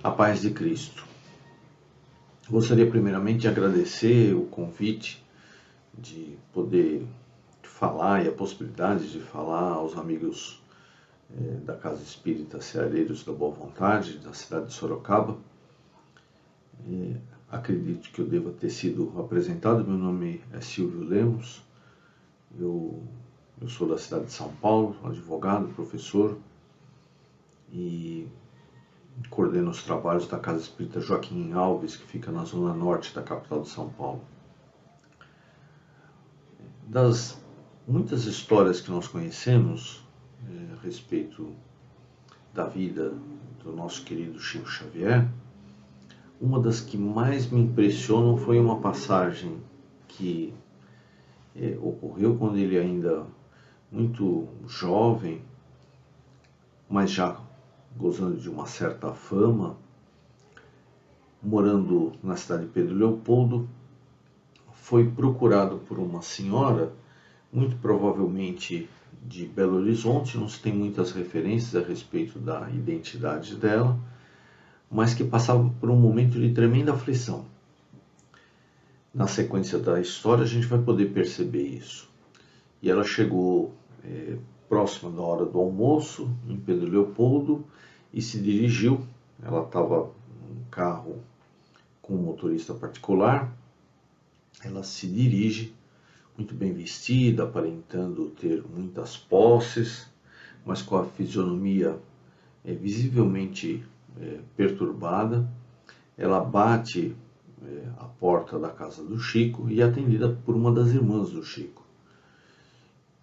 A paz de Cristo. Gostaria primeiramente de agradecer o convite de poder falar e a possibilidade de falar aos amigos da Casa Espírita Ceareiros da Boa Vontade, da cidade de Sorocaba. Acredito que eu deva ter sido apresentado. Meu nome é Silvio Lemos, eu sou da cidade de São Paulo, advogado, professor e coordeno os trabalhos da Casa Espírita Joaquim Alves, que fica na zona norte da capital de São Paulo. Das muitas histórias que nós conhecemos a respeito da vida do nosso querido Chico Xavier, uma das que mais me impressionam foi uma passagem que ocorreu quando ele ainda muito jovem, mas já gozando de uma certa fama, morando na cidade de Pedro Leopoldo, foi procurado por uma senhora, muito provavelmente de Belo Horizonte, não se tem muitas referências a respeito da identidade dela, mas que passava por um momento de tremenda aflição. Na sequência da história a gente vai poder perceber isso. E ela chegou próxima da hora do almoço, em Pedro Leopoldo, e se dirigiu. Ela estava num carro com um motorista particular. Ela se dirige, muito bem vestida, aparentando ter muitas posses, mas com a fisionomia visivelmente perturbada. Ela bate a porta da casa do Chico e é atendida por uma das irmãs do Chico.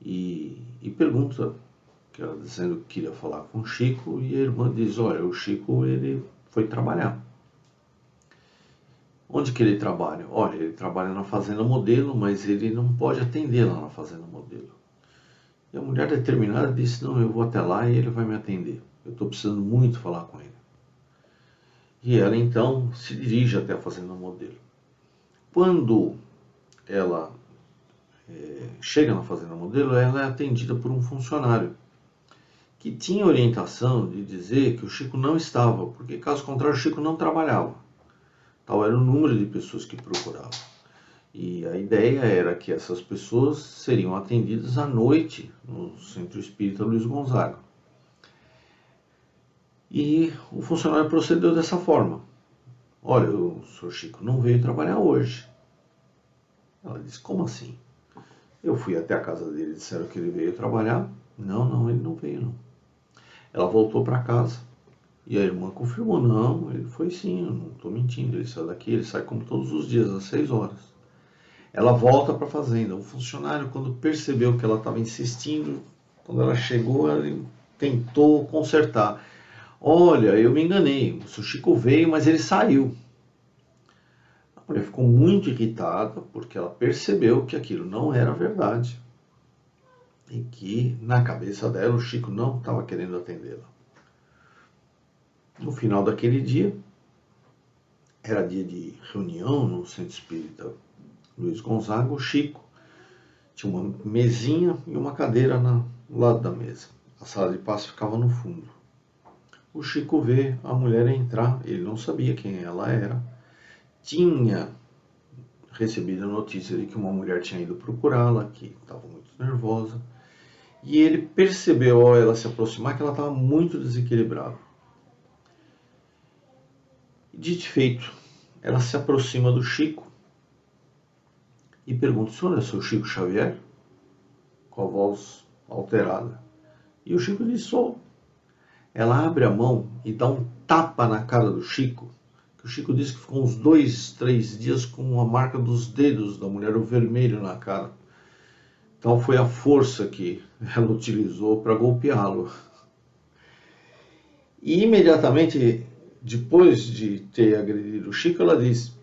E pergunta, que ela dizendo que queria falar com o Chico, e a irmã diz: olha, o Chico ele foi trabalhar. Onde que ele trabalha? Olha, ele trabalha na Fazenda Modelo, mas ele não pode atender lá na Fazenda Modelo. E a mulher determinada disse: não, eu vou até lá e ele vai me atender. Eu estou precisando muito falar com ele. E ela então se dirige até a Fazenda Modelo. Quando ela chega na Fazenda Modelo, ela é atendida por um funcionário que tinha orientação de dizer que o Chico não estava, porque caso contrário o Chico não trabalhava. Tal era o número de pessoas que procuravam. E a ideia era que essas pessoas seriam atendidas à noite no Centro Espírita Luiz Gonzaga. E o funcionário procedeu dessa forma: olha, o Sr. Chico não veio trabalhar hoje. Ela disse: como assim? Eu fui até a casa dele, disseram que ele veio trabalhar. Não, ele não veio não. Ela voltou para casa e a irmã confirmou: não, ele foi sim, eu não estou mentindo, ele saiu daqui, ele sai como todos os dias, às 6 horas. Ela volta para a fazenda. O funcionário, quando percebeu que ela estava insistindo, quando ela chegou, ele tentou consertar. Olha, eu me enganei, o Sr. Chico veio, mas ele saiu. A mulher ficou muito irritada, porque ela percebeu que aquilo não era verdade. E que, na cabeça dela, o Chico não estava querendo atendê-la. No final daquele dia, era dia de reunião no Centro Espírita Luiz Gonzaga. O Chico tinha uma mesinha e uma cadeira no lado da mesa. A sala de passe ficava no fundo. O Chico vê a mulher entrar, ele não sabia quem ela era. Tinha recebido a notícia de que uma mulher tinha ido procurá-la, que estava muito nervosa. E ele percebeu, ao ela se aproximar, que ela estava muito desequilibrada. Dito e feito, ela se aproxima do Chico e pergunta: o senhor é o seu Chico Xavier? Com a voz alterada. E o Chico diz: sou. Ela abre a mão e dá um tapa na cara do Chico, que o Chico disse que ficou uns 2, 3 dias com a marca dos dedos da mulher, o vermelho na cara. Então foi a força que ela utilizou para golpeá-lo. E imediatamente depois de ter agredido o Chico, ela diz: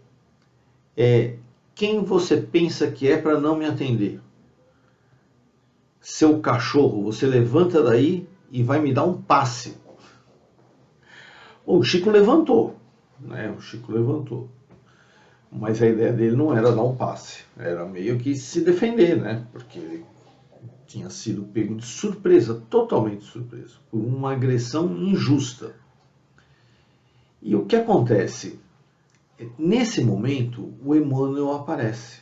quem você pensa que é para não me atender? Seu cachorro, você levanta daí e vai me dar um passe. O Chico levantou, né? O Chico levantou. Mas a ideia dele não era dar um passe, era meio que se defender, né? Porque ele tinha sido pego de surpresa, totalmente surpresa, por uma agressão injusta. E o que acontece? Nesse momento, o Emmanuel aparece.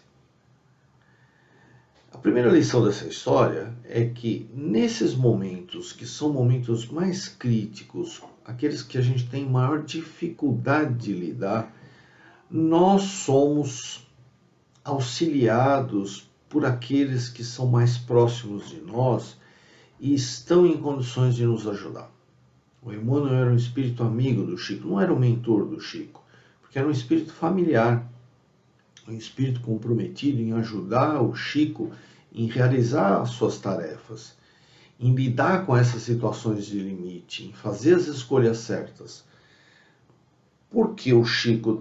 A primeira lição dessa história é que nesses momentos, que são momentos mais críticos, aqueles que a gente tem maior dificuldade de lidar, nós somos auxiliados por aqueles que são mais próximos de nós e estão em condições de nos ajudar. O Emmanuel era um espírito amigo do Chico, não era o mentor do Chico, porque era um espírito familiar, um espírito comprometido em ajudar o Chico em realizar as suas tarefas, em lidar com essas situações de limite, em fazer as escolhas certas. Porque o Chico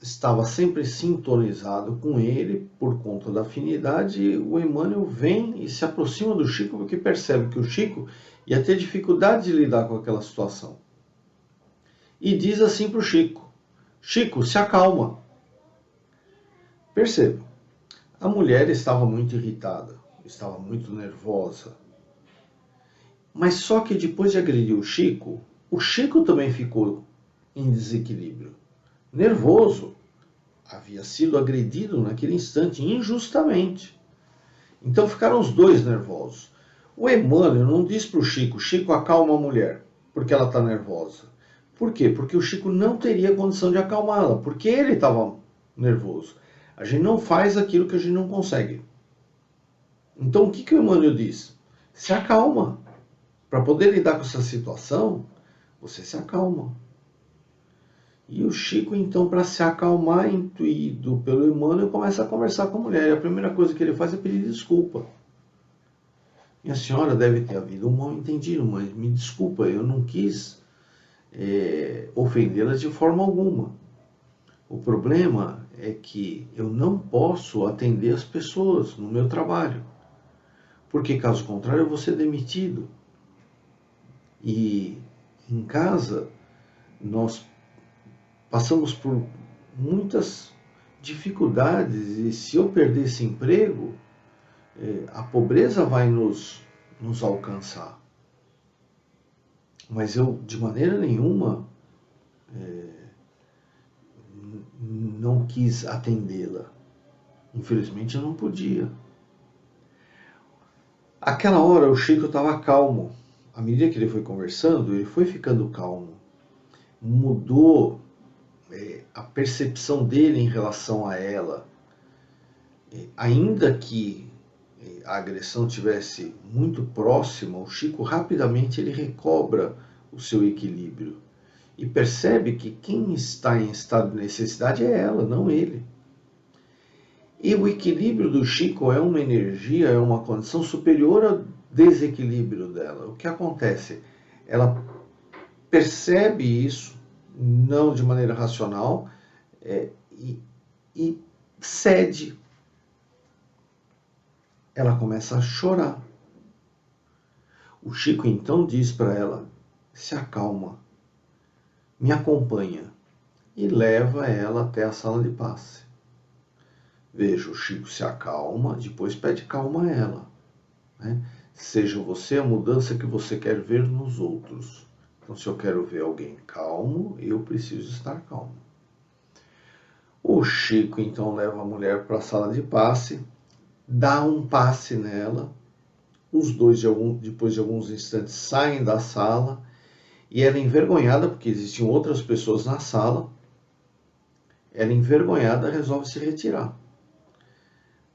estava sempre sintonizado com ele por conta da afinidade, o Emmanuel vem e se aproxima do Chico porque percebe que o Chico ia ter dificuldade de lidar com aquela situação. E diz assim para o Chico: Chico, se acalma. Perceba, a mulher estava muito irritada, estava muito nervosa. Mas só que depois de agredir o Chico também ficou em desequilíbrio. Nervoso. Havia sido agredido naquele instante, injustamente. Então ficaram os dois nervosos. O Emmanuel não diz para o Chico, acalma a mulher, porque ela está nervosa. Por quê? Porque o Chico não teria condição de acalmá-la, porque ele estava nervoso. A gente não faz aquilo que a gente não consegue. Então o que o Emmanuel diz? Se acalma. Para poder lidar com essa situação, você se acalma. E o Chico, então, para se acalmar, intuído pelo Emmanuel, começa a conversar com a mulher. E a primeira coisa que ele faz é pedir desculpa. Minha senhora, deve ter havido um mal-entendido, mas me desculpa, eu não quis ofendê-la de forma alguma. O problema é que eu não posso atender as pessoas no meu trabalho, porque caso contrário eu vou ser demitido. E em casa nós passamos por muitas dificuldades e se eu perder esse emprego, a pobreza vai nos alcançar. Mas eu, de maneira nenhuma, não quis atendê-la. Infelizmente eu não podia. Aquela hora o Chico estava calmo. À medida que ele foi conversando, ele foi ficando calmo. Mudou a percepção dele em relação a ela. Ainda que a agressão tivesse muito próxima, o Chico rapidamente ele recobra o seu equilíbrio e percebe que quem está em estado de necessidade é ela, não ele. E o equilíbrio do Chico é uma energia, é uma condição superior ao desequilíbrio dela. O que acontece? Ela percebe isso, não de maneira racional, e cede. Ela começa a chorar. O Chico então diz para ela: se acalma, me acompanha, e leva ela até a sala de passe. Veja, o Chico se acalma, depois pede calma a ela. Né? Seja você a mudança que você quer ver nos outros. Então, se eu quero ver alguém calmo, eu preciso estar calmo. O Chico então leva a mulher para a sala de passe, dá um passe nela, os dois, depois de alguns instantes, saem da sala e ela, envergonhada, porque existiam outras pessoas na sala, ela, envergonhada, resolve se retirar.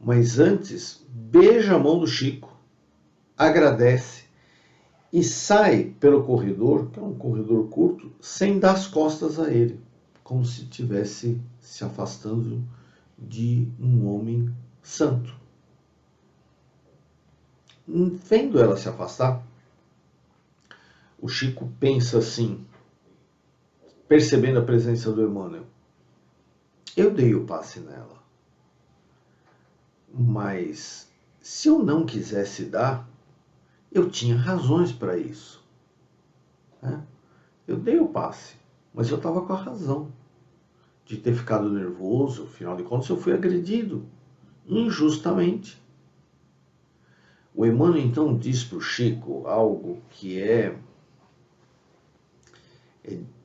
Mas antes, beija a mão do Chico, agradece e sai pelo corredor, que é um corredor curto, sem dar as costas a ele, como se estivesse se afastando de um homem santo. Vendo ela se afastar, o Chico pensa assim, percebendo a presença do Emmanuel: eu dei o passe nela, mas se eu não quisesse dar, eu tinha razões para isso. Eu dei o passe, mas eu estava com a razão de ter ficado nervoso. Afinal de contas, eu fui agredido injustamente. O Emmanuel então diz para o Chico algo que é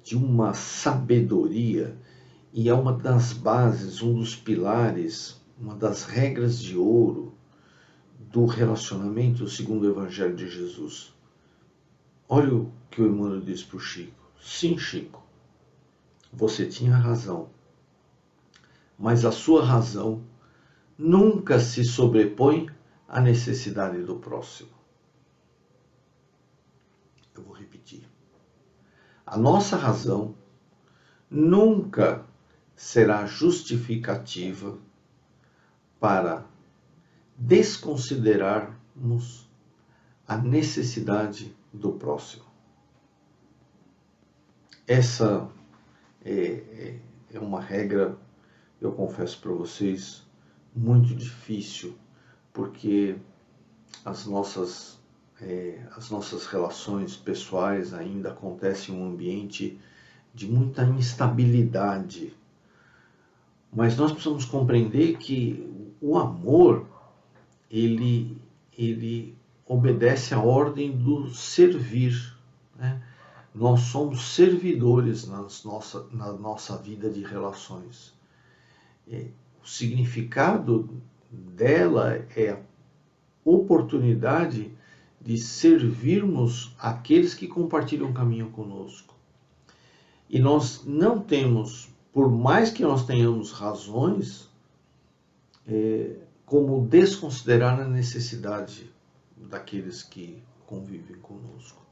de uma sabedoria, e é uma das bases, um dos pilares, uma das regras de ouro do relacionamento segundo o Evangelho de Jesus. Olha o que o Emmanuel diz para o Chico. Sim, Chico, você tinha razão, mas a sua razão nunca se sobrepõe à necessidade do próximo. Eu vou repetir. A nossa razão nunca será justificativa para desconsiderarmos a necessidade do próximo. Essa é uma regra, eu confesso para vocês, muito difícil, porque as nossas relações pessoais ainda acontecem em um ambiente de muita instabilidade. Mas nós precisamos compreender que o amor, ele obedece à ordem do servir, né? Nós somos servidores na nossa vida de relações. O significado dela é a oportunidade de servirmos aqueles que compartilham o caminho conosco. E nós não temos, por mais que nós tenhamos razões, como desconsiderar a necessidade daqueles que convivem conosco.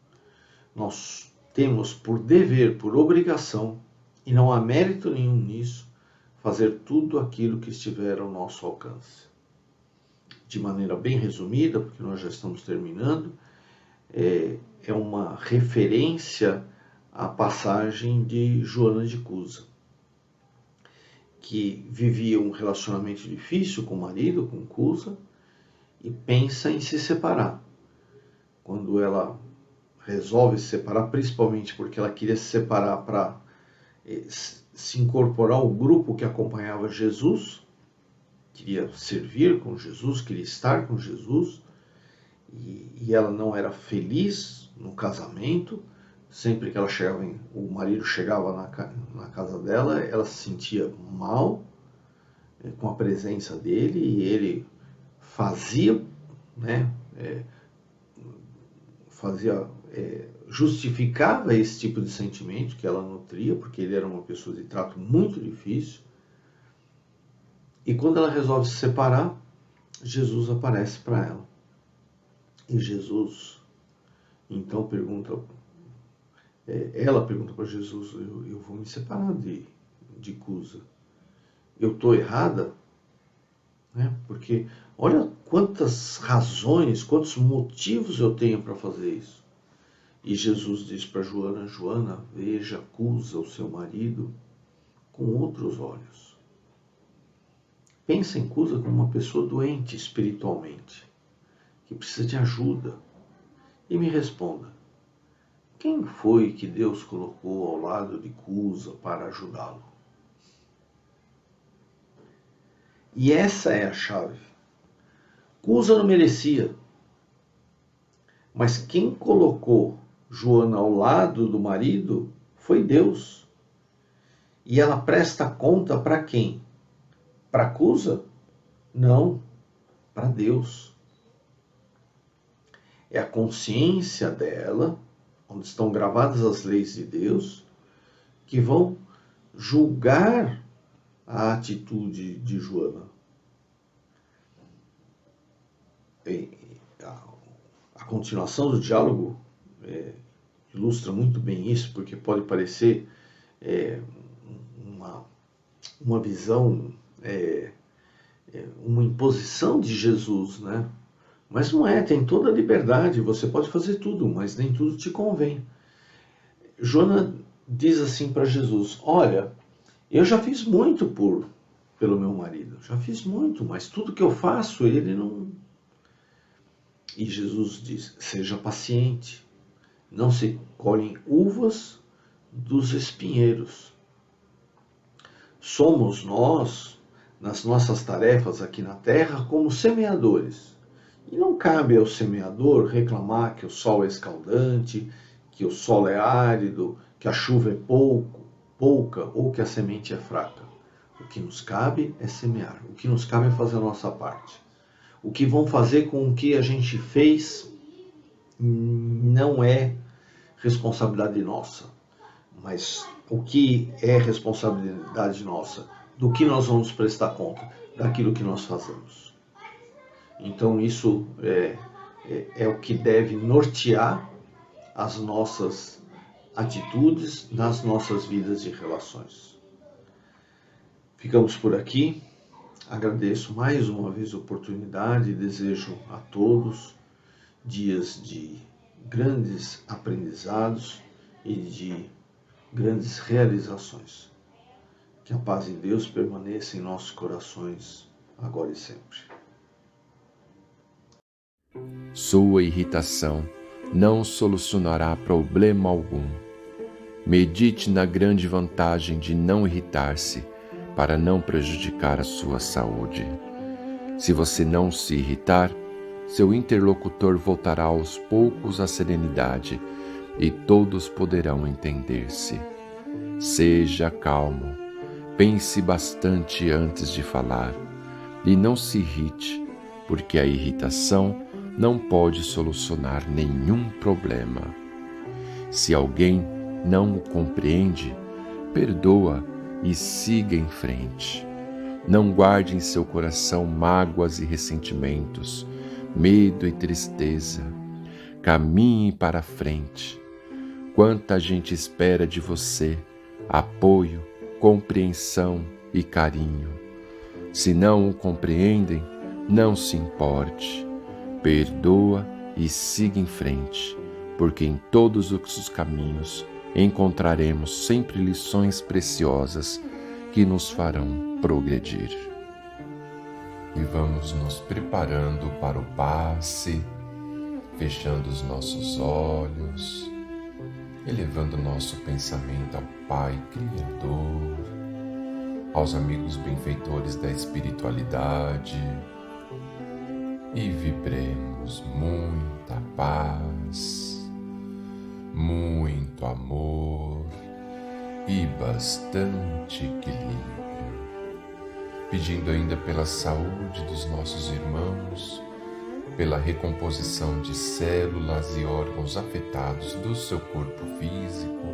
Nós temos por dever, por obrigação, e não há mérito nenhum nisso, fazer tudo aquilo que estiver ao nosso alcance. De maneira bem resumida, porque nós já estamos terminando, é uma referência à passagem de Joana de Cusa, que vivia um relacionamento difícil com o marido, com Cusa, e pensa em se separar. Quando ela resolve se separar, principalmente porque ela queria se separar para se incorporar ao grupo que acompanhava Jesus, queria servir com Jesus, queria estar com Jesus, e ela não era feliz no casamento. Sempre que ela chegava, o marido chegava na casa dela, ela se sentia mal com a presença dele, e ele fazia, né, justificava esse tipo de sentimento que ela nutria, porque ele era uma pessoa de trato muito difícil. E quando ela resolve se separar, Jesus aparece para ela. E Jesus, então, ela pergunta para Jesus: eu vou me separar de Cusa. Eu estou errada? Né? Porque olha quantas razões, quantos motivos eu tenho para fazer isso. E Jesus diz para Joana: Joana, veja Cusa, o seu marido, com outros olhos. Pensa em Cusa como uma pessoa doente espiritualmente, que precisa de ajuda. E me responda: quem foi que Deus colocou ao lado de Cusa para ajudá-lo? E essa é a chave. Cusa não merecia, mas quem colocou Joana ao lado do marido foi Deus. E ela presta conta para quem? Para Cusa? Não, para Deus. É a consciência dela, onde estão gravadas as leis de Deus, que vão julgar a atitude de Joana. A continuação do diálogo ilustra muito bem isso, porque pode parecer uma visão, uma imposição de Jesus, né? Mas não é, tem toda a liberdade, você pode fazer tudo, mas nem tudo te convém. Joana diz assim para Jesus: olha, eu já fiz muito pelo meu marido, já fiz muito, mas tudo que eu faço, ele não... E Jesus diz: seja paciente, não se colhem uvas dos espinheiros. Somos nós, nas nossas tarefas aqui na terra, como semeadores. E não cabe ao semeador reclamar que o sol é escaldante, que o solo é árido, que a chuva é pouca ou que a semente é fraca. O que nos cabe é semear, o que nos cabe é fazer a nossa parte. O que vão fazer com o que a gente fez não é responsabilidade nossa, mas o que é responsabilidade nossa? Do que nós vamos prestar conta? Daquilo que nós fazemos. Então isso é o que deve nortear as nossas atitudes nas nossas vidas e relações. Ficamos por aqui. Agradeço mais uma vez a oportunidade e desejo a todos dias de grandes aprendizados e de grandes realizações. Que a paz de Deus permaneça em nossos corações, agora e sempre. Sua irritação não solucionará problema algum. Medite na grande vantagem de não irritar-se para não prejudicar a sua saúde. Se você não se irritar, seu interlocutor voltará aos poucos à serenidade e todos poderão entender-se. Seja calmo, pense bastante antes de falar e não se irrite, porque a irritação não pode solucionar nenhum problema. Se alguém não o compreende, perdoa e siga em frente. Não guarde em seu coração mágoas e ressentimentos, medo e tristeza. Caminhe para frente. Quanta gente espera de você apoio, compreensão e carinho. Se não o compreendem, não se importe. Perdoa e siga em frente, porque em todos os caminhos encontraremos sempre lições preciosas que nos farão progredir. E vamos nos preparando para o passe, fechando os nossos olhos, elevando nosso pensamento ao Pai Criador, aos amigos benfeitores da espiritualidade, e vibremos muita paz, muito amor e bastante equilíbrio. Pedindo ainda pela saúde dos nossos irmãos, pela recomposição de células e órgãos afetados do seu corpo físico,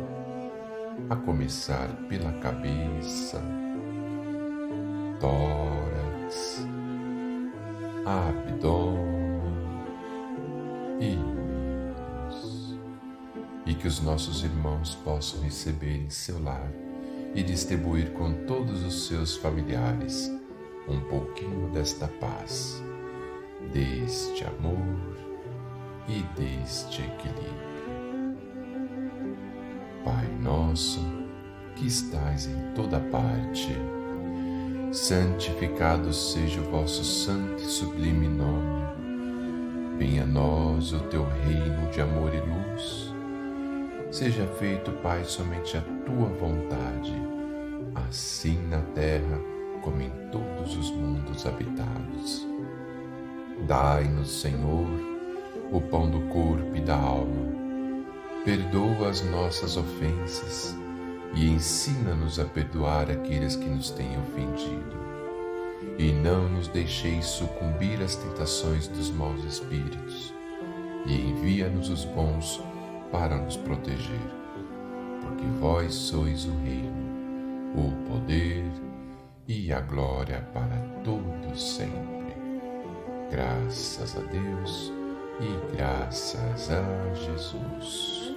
a começar pela cabeça, tórax, abdômen e meios, e que os nossos irmãos possam receber em seu lar e distribuir com todos os seus familiares um pouquinho desta paz, deste amor e deste equilíbrio. Pai nosso, que estais em toda parte, santificado seja o vosso santo e sublime nome. Venha a nós o teu reino de amor e luz. Seja feito, Pai, somente a tua vontade, assim na terra como em todos os mundos habitados. Dai-nos, Senhor, o pão do corpo e da alma. Perdoa as nossas ofensas e ensina-nos a perdoar aqueles que nos têm ofendido. E não nos deixeis sucumbir às tentações dos maus espíritos, e envia-nos os bons para nos proteger, porque vós sois o reino, o poder e a glória para todos sempre. Graças a Deus e graças a Jesus.